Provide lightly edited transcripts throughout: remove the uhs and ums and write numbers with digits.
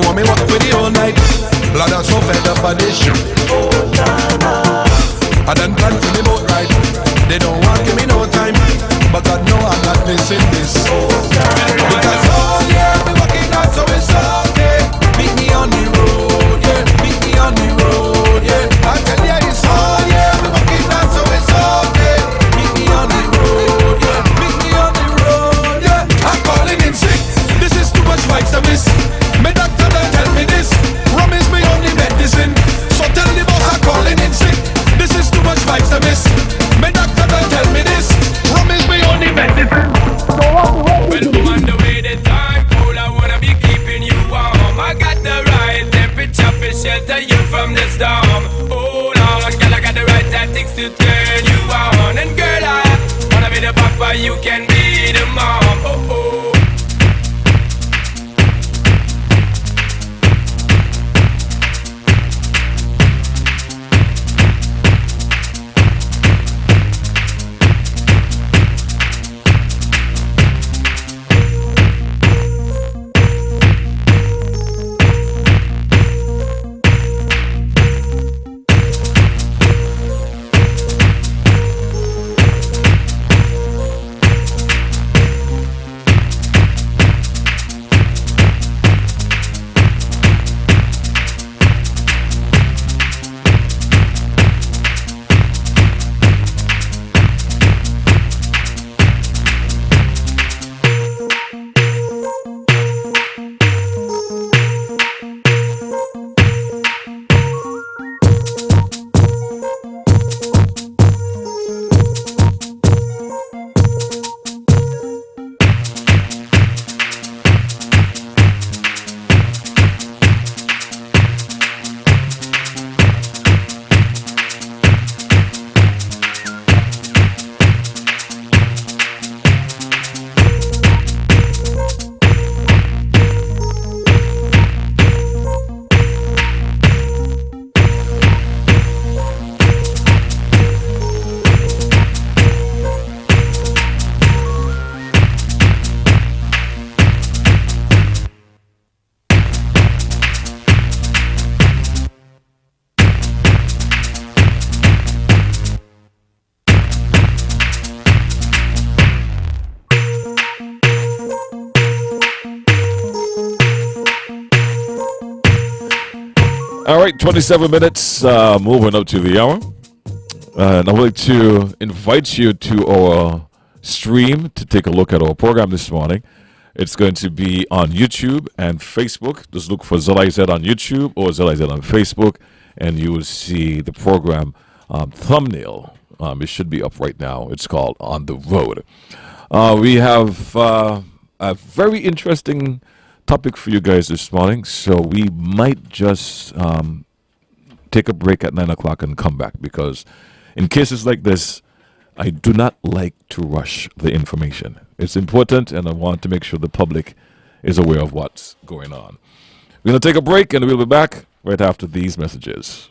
want me walk for the whole night. Lord, I'm so fed up of this shit. I done plan for me boat ride. They don't want give me no time, but God know I'm not missing this. Because all year we working hard, so it's okay. Meet me on the road, yeah. Meet me on the road, yeah. I tell ya it's all year we working hard, so it's okay. Meet me on the road, yeah. Meet me on the road, yeah. I'm calling in sick. This is too much vibes to miss. My doctor don't tell me this. Rum is my only medicine. So tell the boss I'm calling in sick. This is too much vibes to miss. My doctor don't tell me this. Rum is my only medicine. Well, woman, the way the time cold, I wanna be keeping you warm. I got the right temperature for shelter you from the storm. Hold on, girl, I got the right tactics to turn you on. And girl, I wanna be the papa, you can be the mom. Oh, oh. All right, 27 minutes, moving up to the hour. And I would like to invite you to our stream to take a look at our program this morning. It's going to be on YouTube and Facebook. Just look for ZIZ on YouTube or ZIZ on Facebook, and you will see the program thumbnail. It should be up right now. It's called On the Road. We have a very interesting topic for you guys this morning, so we might just take a break at 9 o'clock and come back, because in cases like this, I do not like to rush the information. It's important, and I want to make sure the public is aware of what's going on. We're going to take a break, and we'll be back right after these messages.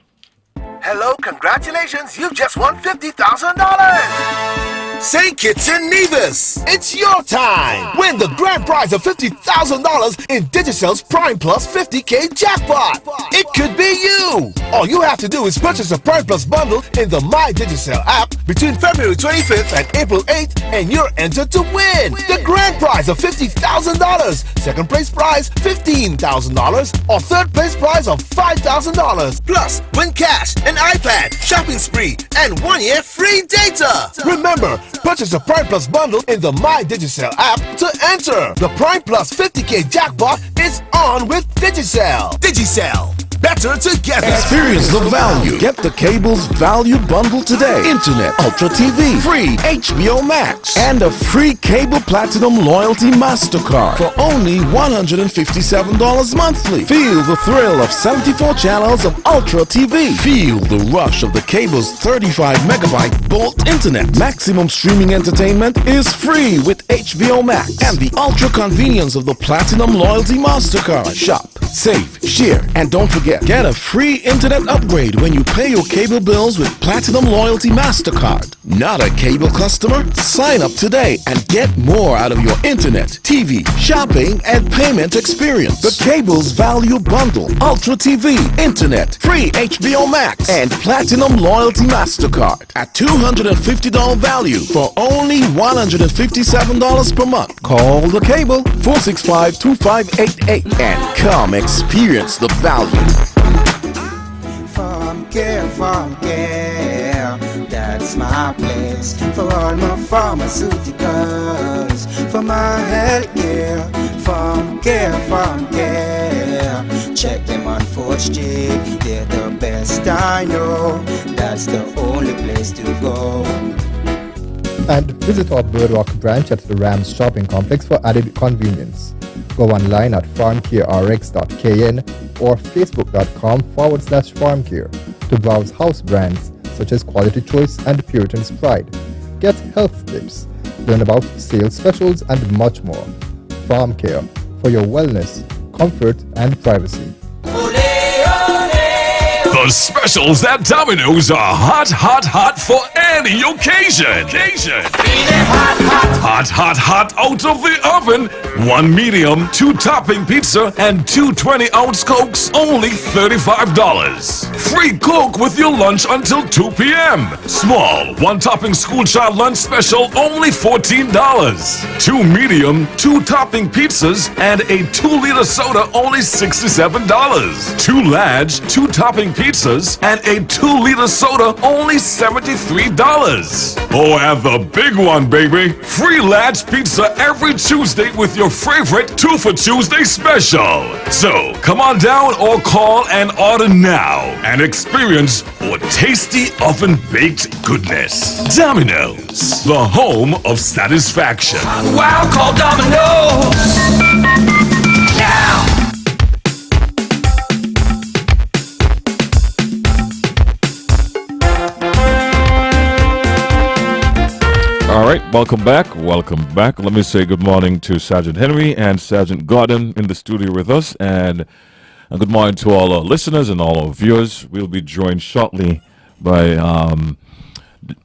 Hello, congratulations, you've just won $50,000! St. Kitts and Nevis, it's your time! Win the grand prize of $50,000 in Digicel's Prime Plus 50K jackpot! It could be you! All you have to do is purchase a Prime Plus bundle in the My Digicel app between February 25th and April 8th, and you're entered to win the grand prize of $50,000, second place prize $15,000, or third place prize of $5,000. Plus, win cash, an iPad, shopping spree, and 1 year free data! Remember, purchase a Prime Plus bundle in the My Digicel app to enter. The Prime Plus 50K jackpot is on with Digicel. Digicel. Better together. Experience the value. Get the cable's value bundle today. Internet, Ultra TV, free HBO Max, and a free Cable Platinum Loyalty MasterCard for only $157 monthly. Feel the thrill of 74 channels of Ultra TV. Feel the rush of the cable's 35 megabyte Bolt Internet. Maximum streaming entertainment is free with HBO Max and the ultra convenience of the Platinum Loyalty MasterCard. Shop, save, share, and don't forget, get a free internet upgrade when you pay your cable bills with Platinum Loyalty MasterCard. Not a cable customer? Sign up today and get more out of your internet, TV, shopping, and payment experience. The Cable's Value Bundle, Ultra TV, Internet, free HBO Max, and Platinum Loyalty MasterCard at $250 value for only $157 per month. Call the Cable 465-2588 and come experience the value. Farm care, that's my place. For all my pharmaceuticals, for my health care. Farm care. Check them on 4th Street, they're the best I know. That's the only place to go. And visit our Birdwalk branch at the Rams Shopping Complex for added convenience. Go online at farmcarerx.kn or facebook.com/farmcare to browse house brands such as Quality Choice and Puritan's Pride. Get health tips, learn about sales specials, and much more. Farm Care, for your wellness, comfort, and privacy. The specials at Domino's are hot for any occasion. Hot out of the oven. 1 medium, 2 topping pizza, and 2 20-ounce Cokes, only $35. Free Coke with your lunch until 2 p.m. Small, 1 topping school child lunch special, only $14. 2 medium, 2 topping pizzas, and a 2-liter soda, only $67. 2 large, 2 topping pizzas, and a 2-liter soda, only $73. Oh, and the big one, baby. Free large pizza every Tuesday with your favorite 2 for Tuesday special. So, come on down or call and order now and experience our tasty oven-baked goodness. Domino's, the home of satisfaction. Wow, call Domino's now. All right, welcome back. Let me say good morning to Sergeant Henry and Sergeant Gordon in the studio with us, and a good morning to all our listeners and all our viewers. We'll be joined shortly by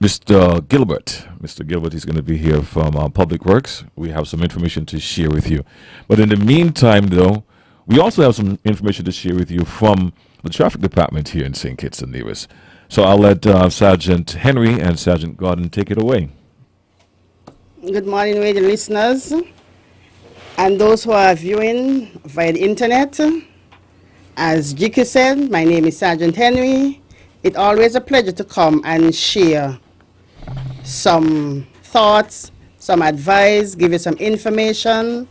Mr. Gilbert. Mr. Gilbert is going to be here from Public Works. We have some information to share with you. But in the meantime, though, we also have some information to share with you from the traffic department here in St. Kitts and Nevis. So I'll let Sergeant Henry and Sergeant Gordon take it away. Good morning, radio listeners, and those who are viewing via the internet. As GQ said, my name is Sergeant Henry. It's always a pleasure to come and share some thoughts, some advice, give you some information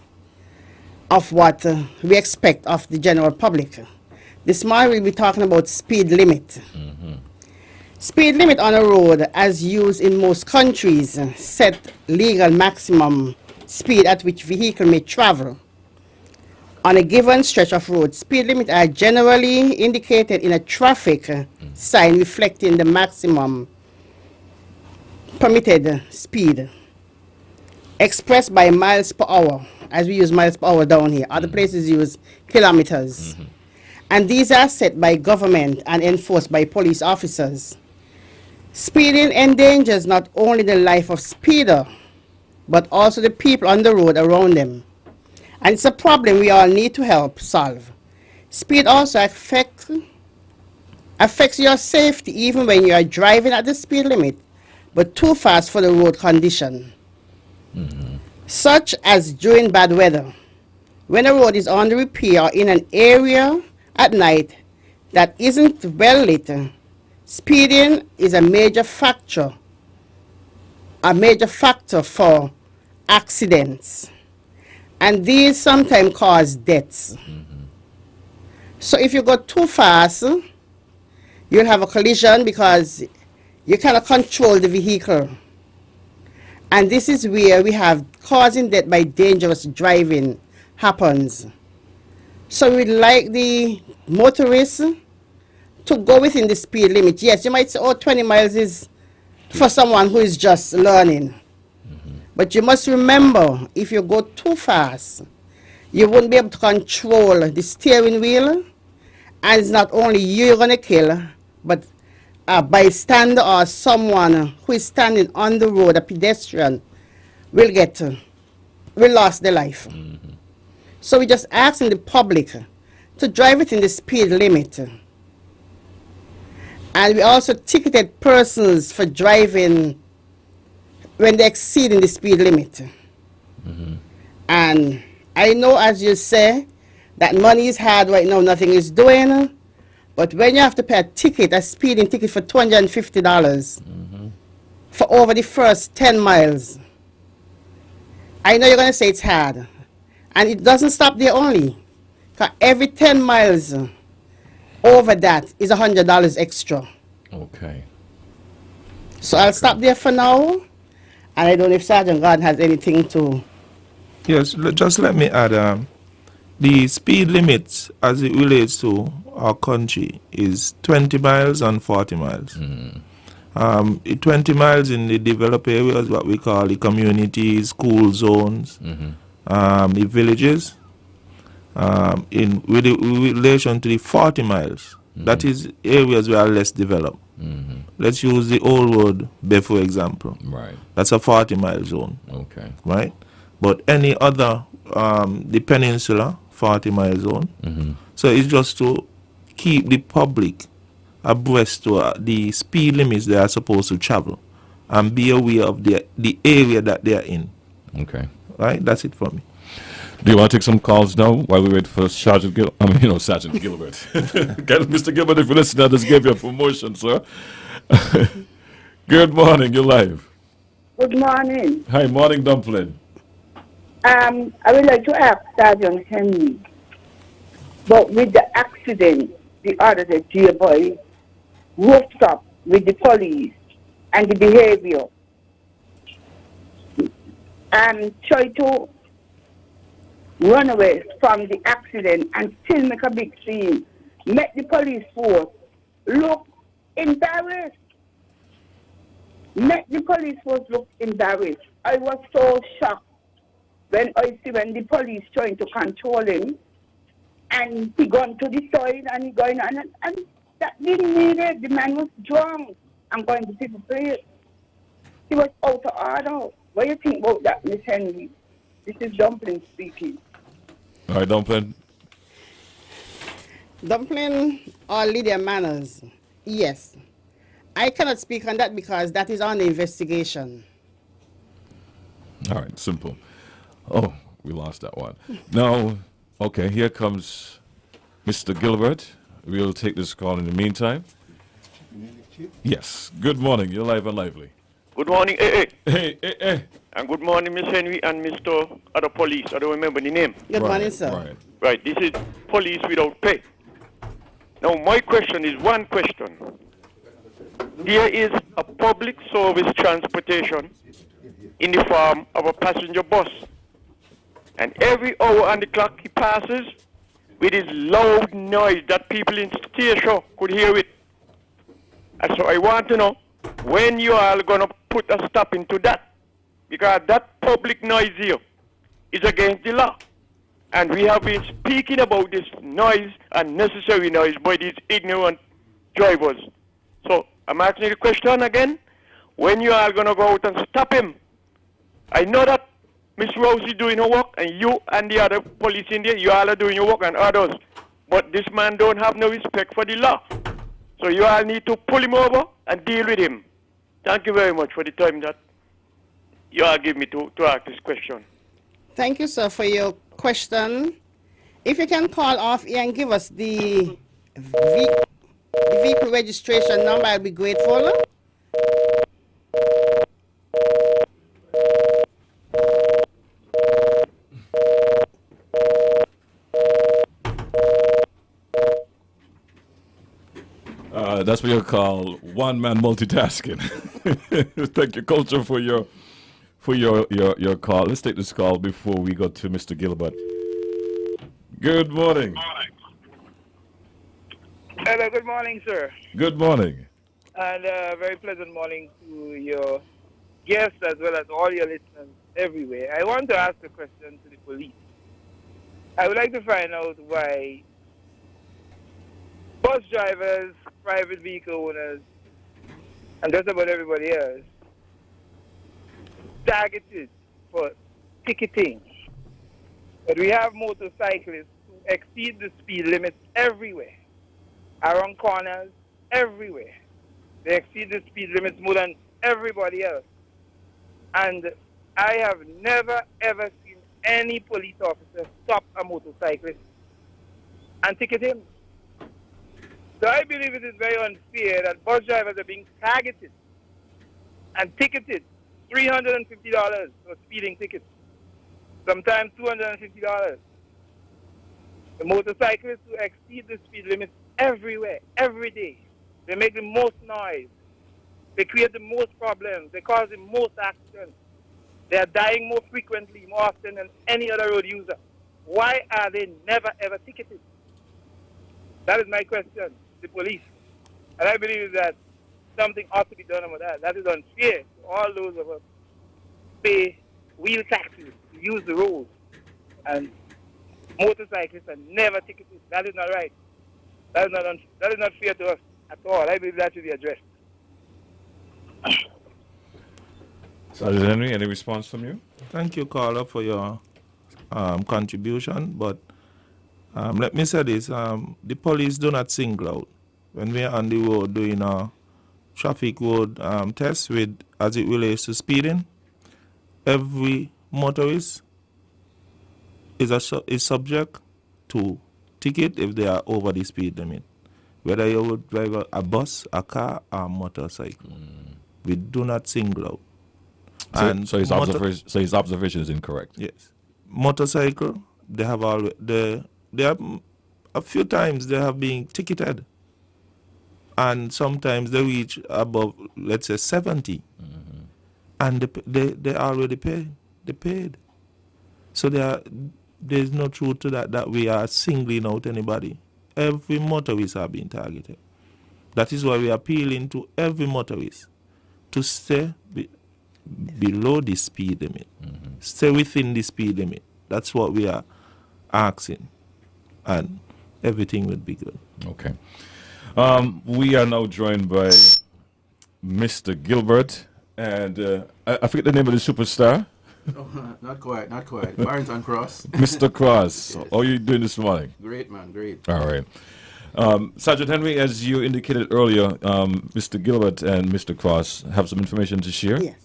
of what we expect of the general public. This morning we'll be talking about speed limit. Speed limit on a road, as used in most countries, set legal maximum speed at which vehicle may travel. On a given stretch of road, speed limits are generally indicated in a traffic sign reflecting the maximum permitted speed, expressed by miles per hour, as we use miles per hour down here. Other places use kilometers. And these are set by government and enforced by police officers. Speeding endangers not only the life of speeder, but also the people on the road around them. And it's a problem we all need to help solve. Speed also affects your safety even when you are driving at the speed limit, but too fast for the road condition. Such as during bad weather, when a road is on the repair or in an area at night that isn't well lit. Speeding is a major factor for accidents, and these sometimes cause deaths. So if you go too fast, you'll have a collision because you cannot control the vehicle, and this is where we have causing death by dangerous driving happens. So we'd like the motorists to go within the speed limit. Yes, you might say, 20 miles is for someone who is just learning. But you must remember, if you go too fast, You wouldn't be able to control the steering wheel, and it's not only you you're gonna kill, but a bystander or someone who is standing on the road, a pedestrian, will lost their life. So we're just asking the public to drive within the speed limit. And we also ticketed persons for driving when they're exceeding the speed limit. And I know, as you say, that money is hard right now, nothing is doing. But when you have to pay a ticket, a speeding ticket for $250 for over the first 10 miles, I know you're going to say it's hard. And it doesn't stop there only. 'Cause every 10 miles over that is $100 extra. Okay. So I'll stop there for now. And I don't know if Sergeant God has anything to... Yes, just let me add, the speed limits as it relates to our country is 20 miles and 40 miles. 20 miles in the developed areas, what we call the communities, school zones, the villages. In relation to the 40 miles, that is areas where are less developed. Let's use the old road, for example. Right. That's a 40 mile zone. Okay. Right? But any other, the peninsula, 40 mile zone. So it's just to keep the public abreast to the speed limits they are supposed to travel and be aware of the area that they are in. Okay. Right? That's it for me. Do you want to take some calls now while we wait for Sergeant Sergeant Gilbert? Mr. Gilbert, if you listen, I just gave you a promotion, sir. Good morning, you're live. Good morning. Hi, morning, Dumpling. I would like to ask Sergeant Henry, but with the accident, the other day, dear boy, roughed up with the police and the behavior, and try to run away from the accident and still make a big scene, make the police force look embarrassed. Make the police force look embarrassed. I was so shocked when the police trying to control him, and he gone to the side and he going on, and that didn't need it. The man was drunk. I'm going to people prayer. He was out of order. What do you think about that, Miss Henry? This is Dumpling speaking. All right, Dumpling. Dumpling or Lydia Manners, yes. I cannot speak on that because that is on the investigation. All right, simple. Oh, we lost that one. Now, okay, here comes Mr. Gilbert. We'll take this call in the meantime. Yes, good morning. You're live and lively. Good morning, eh. Hey. And good morning, Miss Henry and Mr. Other Police. I don't remember the name. Good morning, sir. Right, this is police without pay. Now, my question is one question. There is a public service transportation in the form of a passenger bus. And every hour on the clock he passes with his loud noise that people in station could hear it. And so I want to know when you are going to put a stop into that. Because that public noise here is against the law. And we have been speaking about this noise, unnecessary noise, by these ignorant drivers. So I'm asking the question again. When you are going to go out and stop him? I know that Miss Rose is doing her work, and you and the other police in there, you all are doing your work, and others. But this man don't have no respect for the law. So you all need to pull him over and deal with him. Thank you very much for the time that you all give me to ask this question. Thank you, sir, for your question. If you can call off here and give us the vehicle registration number, I'll be grateful. That's what you call one-man multitasking. Thank you, Culture, for your call. Let's take this call before we go to Mr. Gilbert. Good morning. Hello, good morning, sir. Good morning. And a very pleasant morning to your guests as well as all your listeners everywhere. I want to ask a question to the police. I would like to find out why bus drivers, private vehicle owners, and just about everybody else targeted for ticketing. But we have motorcyclists who exceed the speed limits everywhere, around corners, everywhere. They exceed the speed limits more than everybody else. And I have never, ever seen any police officer stop a motorcyclist and ticket him. So I believe it is very unfair that bus drivers are being targeted and ticketed $350 for speeding tickets, sometimes $250. The motorcyclists who exceed the speed limits everywhere, every day, they make the most noise, they create the most problems, they cause the most accidents, they are dying more frequently, more often than any other road user. Why are they never ever ticketed? That is my question, the police. And I believe that something ought to be done about that. That is unfair to all those of us pay wheel taxes to use the roads, and motorcyclists are never ticketed. That is not right. That is not fair to us at all. I believe that should be addressed. Sergeant Henry, any response from you? Thank you, caller, for your contribution. But let me say this: the police do not single out when we are on the road doing a traffic road test with as it relates to speeding. Every motorist is subject to ticket if they are over the speed limit, whether you would drive a bus, a car, or a motorcycle. We do not single out. So his observation is incorrect. Yes, motorcycle. They have a few times they have been ticketed, and sometimes they reach above, let's say, 70, and they already paid. They paid. So there's no truth to that we are singling out anybody. Every motorist are being targeted. That is why we are appealing to every motorist to stay below the speed limit. Stay within the speed limit. That's what we are asking, and everything will be good. Okay. We are now joined by Mr. Gilbert, and I forget the name of the superstar. Oh, not quite. Barrington Cross. Mr. Cross, Yes. how are you doing this morning? Great, man, great. All right. Sergeant Henry, as you indicated earlier, Mr. Gilbert and Mr. Cross have some information to share. Yes.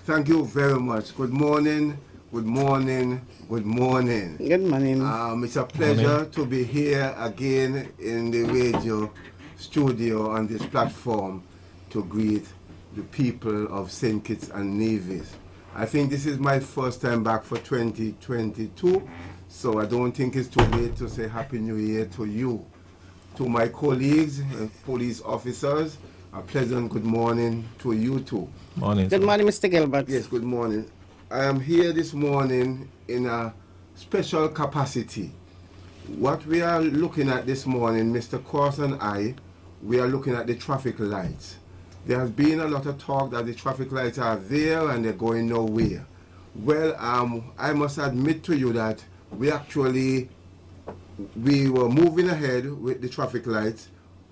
Thank you very much. Good morning, good morning, good morning. Good morning. It's a pleasure to be here again in the radio studio on this platform to greet the people of St. Kitts and Nevis. I think this is my first time back for 2022, so I don't think it's too late to say Happy New Year to you. To my colleagues, police officers, a pleasant good morning to you too. Morning. Good morning, Mr. Gilbert. Yes, good morning. I am here this morning in a special capacity. What we are looking at this morning, Mr. Cross and I, we are looking at the traffic lights. There has been a lot of talk that the traffic lights are there and they're going nowhere. Well, I must admit to you that we were moving ahead with the traffic lights.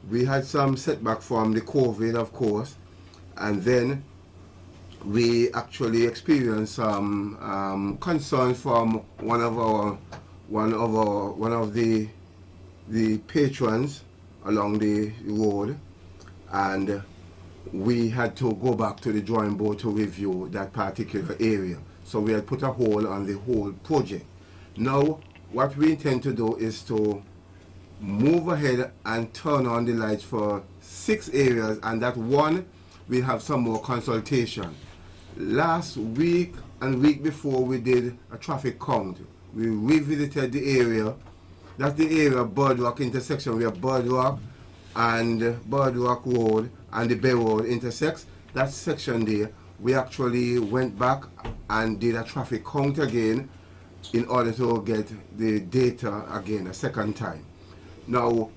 We had some setback from the COVID, of course, and then we actually experienced some concerns from one of the patrons along the road, and we had to go back to the drawing board to review that particular area. So we had put a hold on the whole project. Now, what we intend to do is to move ahead and turn on the lights for 6 areas, and that one we have some more consultation. Last week and week before, we did a traffic count. We revisited the area. That's the area Birdrock intersection where Birdrock and Birdrock Road and the Bay Road intersects. That section there, we actually went back and did a traffic count again in order to get the data again a second time. Now,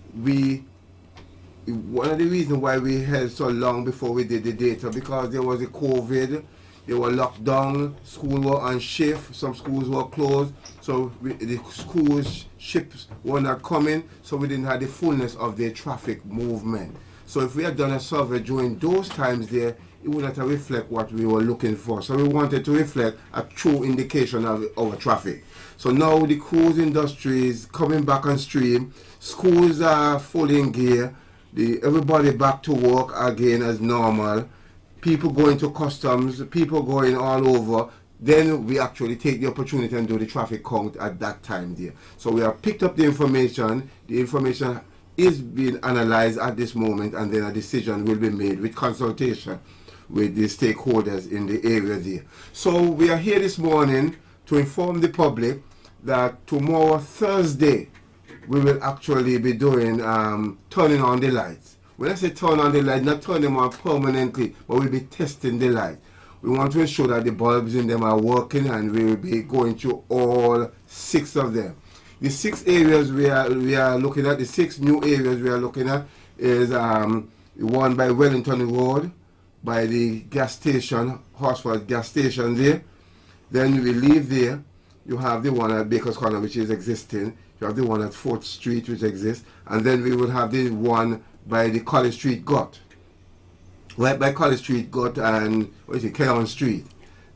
one of the reasons why we held so long before we did the data, because there was a COVID, they were locked down, schools were on shift, some schools were closed, so the schools ships were not coming, so we didn't have the fullness of the traffic movement. So if we had done a survey during those times there, it would not have reflect what we were looking for. So we wanted to reflect a true indication of our traffic. So now the cruise industry is coming back on stream, schools are fully in gear, everybody back to work again as normal, people going to customs, people going all over. Then we actually take the opportunity and do the traffic count at that time there. So we have picked up the information is being analyzed at this moment, and then a decision will be made with consultation with the stakeholders in the area there. So we are here this morning to inform the public that tomorrow, Thursday, we will actually be doing turning on the lights. When I say turn on the light, not turn them on permanently, but we'll be testing the light. We want to ensure that the bulbs in them are working, and we will be going through all 6 of them. The 6 areas we are looking at, the 6 new areas we are looking at is the one by Wellington Road, by the gas station, Horsford gas station there. Then we leave there. You have the one at Baker's Corner, which is existing. You have the one at 4th Street, which exists. And then we will have the one by the College Street Gut. Right by College Street Gut and, Keon Street.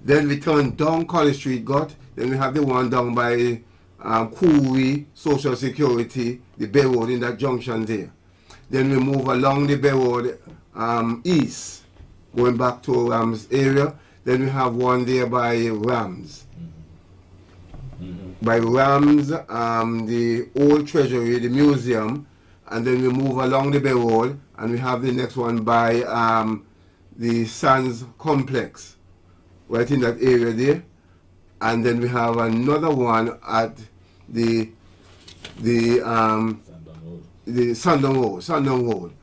Then we turn down College Street Gut. Then we have the one down by Cooley, Social Security, the Bay Road in that junction there. Then we move along the Bay Road east, going back to Rams area. Then we have one there by Rams. By Rams, the old treasury, the museum, and then we move along the Bay Road, and we have the next one by the Sands Complex, right in that area there. And then we have another one at the Sandon Road.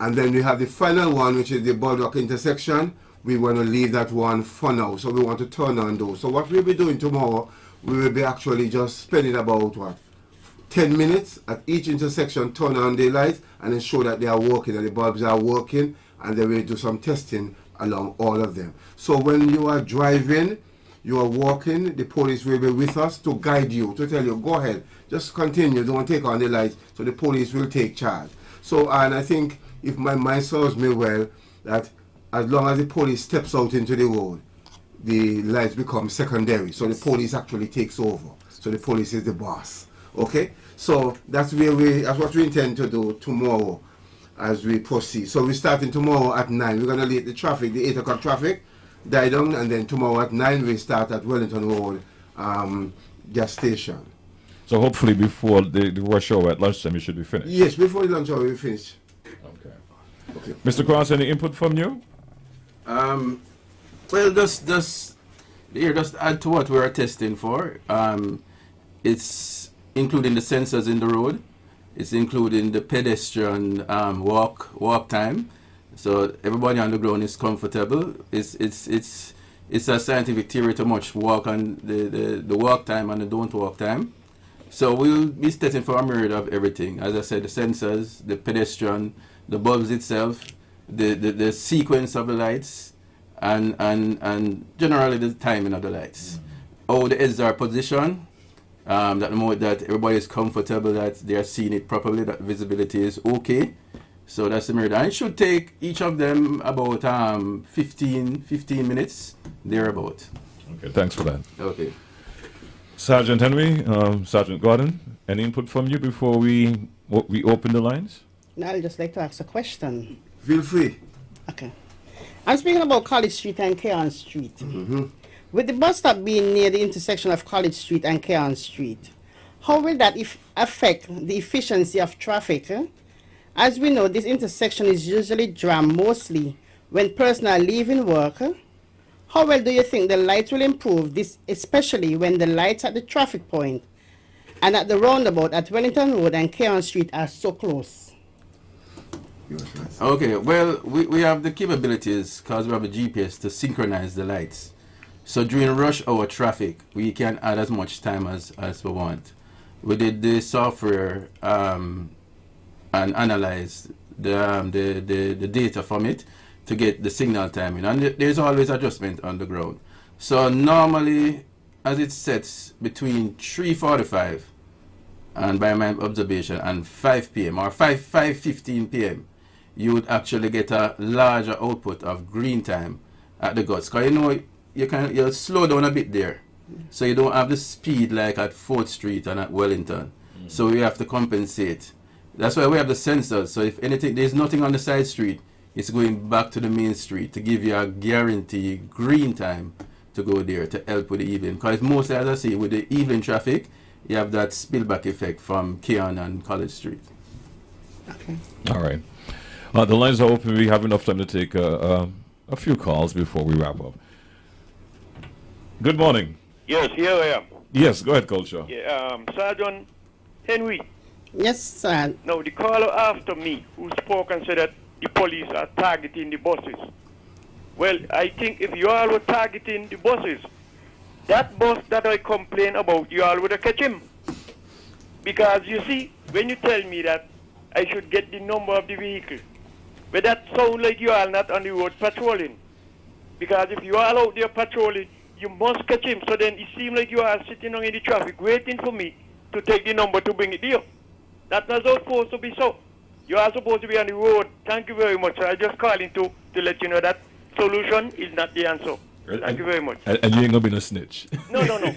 And then we have the final one, which is the Boardwalk intersection. We want to leave that one for now, so we want to turn on those. So what we'll be doing tomorrow, we will be actually just spending about 10 minutes at each intersection, turn on the lights, and ensure that they are working, that the bulbs are working, and then we'll do some testing along all of them. So when you are driving, you are walking, the police will be with us to guide you, to tell you, go ahead, just continue, don't take on the lights, so the police will take charge. So, and I think, if my mind serves me well, that as long as the police steps out into the road, the lights become secondary, so the police actually takes over. So the police is the boss. Okay? So that's what we intend to do tomorrow as we proceed. So we're starting tomorrow at 9. We're going to let the traffic, the 8 o'clock traffic, die down, and then tomorrow at 9 we start at Wellington Road gas station. So hopefully before the rush hour at lunchtime, you should be finished. Yes, before the lunch hour we finish. Okay. Mr. Cross, any input from you? Well, just add to what we are testing for. It's including the sensors in the road. It's including the pedestrian walk time. So everybody on the ground is comfortable. It's a scientific theory to much walk on the walk time and the don't walk time. So we'll be testing for a myriad of everything. As I said, the sensors, the pedestrian, the bulbs itself, the sequence of the lights, and generally the timing of the lights. How the heads are positioned, that the moment that everybody is comfortable, that they are seeing it properly, that visibility is okay. So that's the myriad. And it should take each of them about 15 minutes, thereabout. Okay, thanks for that. Okay. Sergeant Henry, Sergeant Gordon, any input from you before we open the lines? Now I'd just like to ask a question. Feel free. Okay. I'm speaking about College Street and Keon Street. Mm-hmm. With the bus stop being near the intersection of College Street and Keon Street, how will that affect the efficiency of traffic? As we know, this intersection is usually jammed mostly when personnel are leaving work. How well do you think the lights will improve this, especially when the lights at the traffic point and at the roundabout at Wellington Road and Keon Street are so close? Okay, well, we have the capabilities, because we have a GPS, to synchronize the lights. So during rush hour traffic, we can add as much time as we want. We did the software and analyze the data from it to get the signal timing. And there's always adjustment on the ground. So normally, as it sets between 3:45 and by my observation and 5 p.m. or 5:15 p.m., you would actually get a larger output of green time at the guts. Because you'll slow down a bit there. So you don't have the speed like at 4th Street and at Wellington. So we have to compensate. That's why we have the sensors. So if anything, there's nothing on the side street, it's going back to the main street to give you a guaranteed green time to go there to help with the evening. Because mostly, as I say, with the evening traffic, you have that spillback effect from Keon and College Street. Okay. All right. The lines are open. We have enough time to take a few calls before we wrap up. Good morning. Yes, here I am. Yes, go ahead, Culture. Yeah, Sergeant Henry. Yes, sir. Now, the caller after me who spoke and said that the police are targeting the buses. Well, I think if you all were targeting the buses, that bus that I complain about, you all would have catch him. Because you see, when you tell me that I should get the number of the vehicle, but that sounds like you are not on the road patrolling. Because if you are out there patrolling, you must catch him. So then it seems like you are sitting on in the traffic waiting for me to take the number to bring it here. That's not supposed to be so. You are supposed to be on the road. Thank you very much. I just calling to let you know that solution is not the answer. Thank you very much. And you ain't gonna be no snitch. No. No. I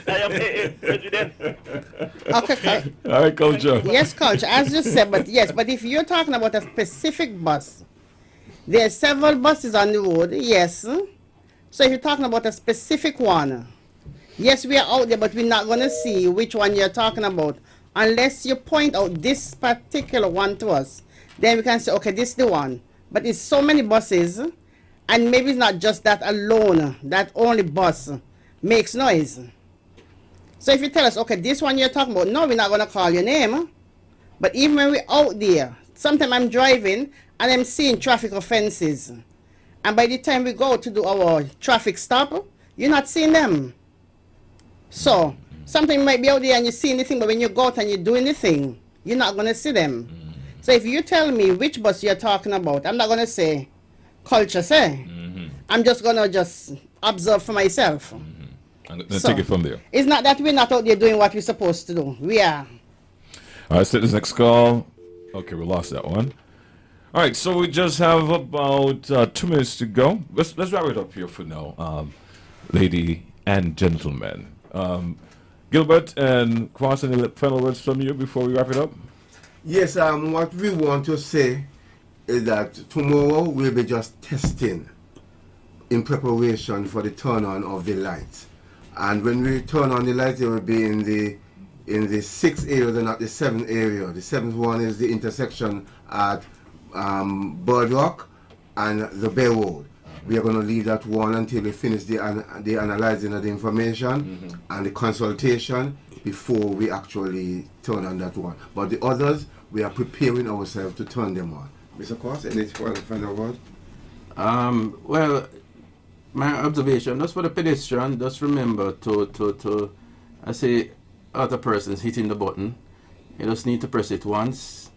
am a president. Okay. All right, Culture. Yes, Culture, as you said, but if you're talking about a specific bus, there are several buses on the road, yes. So if you're talking about a specific one, yes, we are out there, but we're not going to see which one you're talking about unless you point out this particular one to us. Then we can say, okay, this is the one. But it's so many buses, and maybe it's not just that alone, that only bus makes noise. So if you tell us, okay, this one you're talking about, no, we're not going to call your name. But even when we're out there, sometimes I'm driving and I'm seeing traffic offenses. And by the time we go to do our traffic stop, you're not seeing them. So something might be out there and you see anything, but when you go out and you're doing the thing, you're not going to see them. So if you tell me which bus you're talking about, I'm not going to say Culture say. I'm just going to just observe for myself. I'm going to take it from there. It's not that we're not out there doing what we're supposed to do. We are. All right, let's take this next call. Okay, we lost that one. All right, so we just have about 2 minutes to go. Let's wrap it up here for now, lady and gentlemen. Gilbert and Cross, any final words from you before we wrap it up? Yes, what we want to say is that tomorrow we'll be just testing in preparation for the turn on of the lights. And when we turn on the lights, it will be in the 6th area and not the 7th area. The 7th one is the intersection at Bird Rock and the Bay Road. We are going to leave that one until we finish the analyzing of the information and the consultation before we actually turn on that one. But the others, we are preparing ourselves to turn them on. Mr. Cross, any final word? Well, my observation, just for the pedestrian, just remember to I say, other persons hitting the button, you just need to press it once.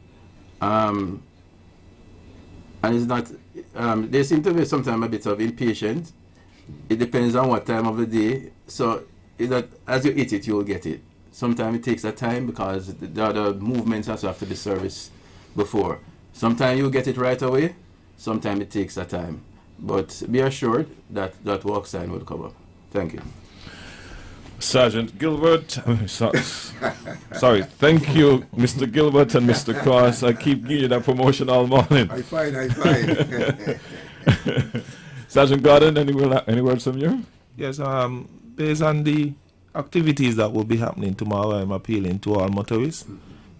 And it's not, there seems to be sometimes a bit of impatience. It depends on what time of the day. So that as you hit it, you will get it. Sometimes it takes a time because the other movements also have to be serviced before. Sometimes you get it right away. Sometimes it takes a time. But be assured that that walk sign will come up. Thank you. Sergeant Gilbert, sorry, thank you, Mr. Gilbert and Mr. Cross. I keep giving you that promotion all morning. I find. Sergeant Gordon, any words from you? Yes, based on the activities that will be happening tomorrow, I'm appealing to all motorists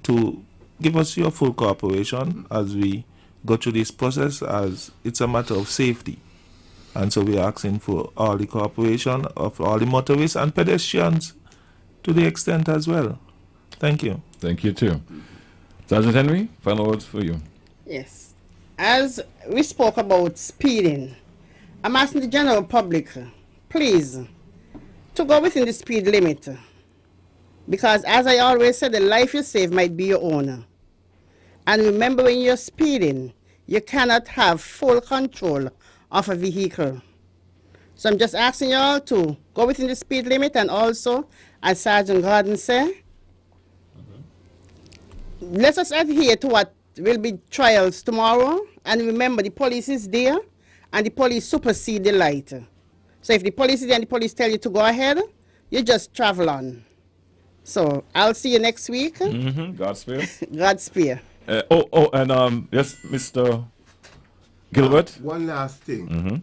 to give us your full cooperation as we go through this process, as it's a matter of safety. And so we're asking for all the cooperation of all the motorists and pedestrians to the extent as well. Thank you. Thank you too. Sergeant Henry, final words for you. Yes. As we spoke about speeding, I'm asking the general public, please, to go within the speed limit. Because as I always said, the life you save might be your own. And remember, when you're speeding, you cannot have full control of a vehicle. So I'm just asking you all to go within the speed limit, and also, as Sergeant Gordon said, let us adhere to what will be trials tomorrow. And remember, the police is there, and the police supersede the light. So if the police is there and the police tell you to go ahead, you just travel on. So I'll see you next week. Godspeed. Godspeed. And yes, Mr. Gilbert. One last thing.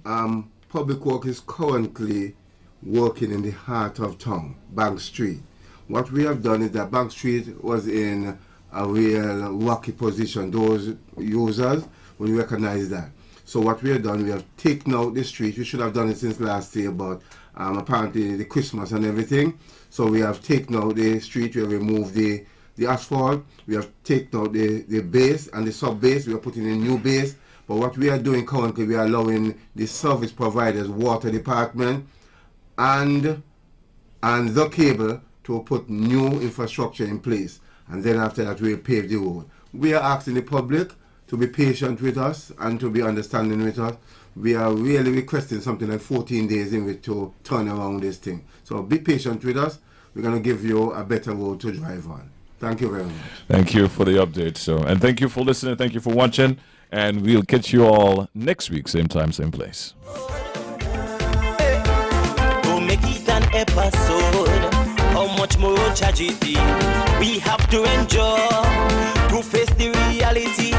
Public Work is currently working in the heart of town, Bank Street. What we have done is that Bank Street was in a real rocky position. Those users will recognize that. So what we have done, we have taken out the street. We should have done it since last year, but apparently the Christmas and everything. So we have taken out the street, we have removed the asphalt, we have taken out the base and the sub-base, we are putting in a new base. But what we are doing currently, we are allowing the service providers, water department, and the cable to put new infrastructure in place. And then after that, we'll pave the road. We are asking the public to be patient with us and to be understanding with us. We are really requesting something like 14 days in which to turn around this thing. So be patient with us. We're going to give you a better road to drive on. Thank you very much. Thank you for the update. So, and thank you for listening. Thank you for watching. And we'll catch you all next week, same time, same place. Don't make it an episode. How much more tragedy we have to endure to face the reality.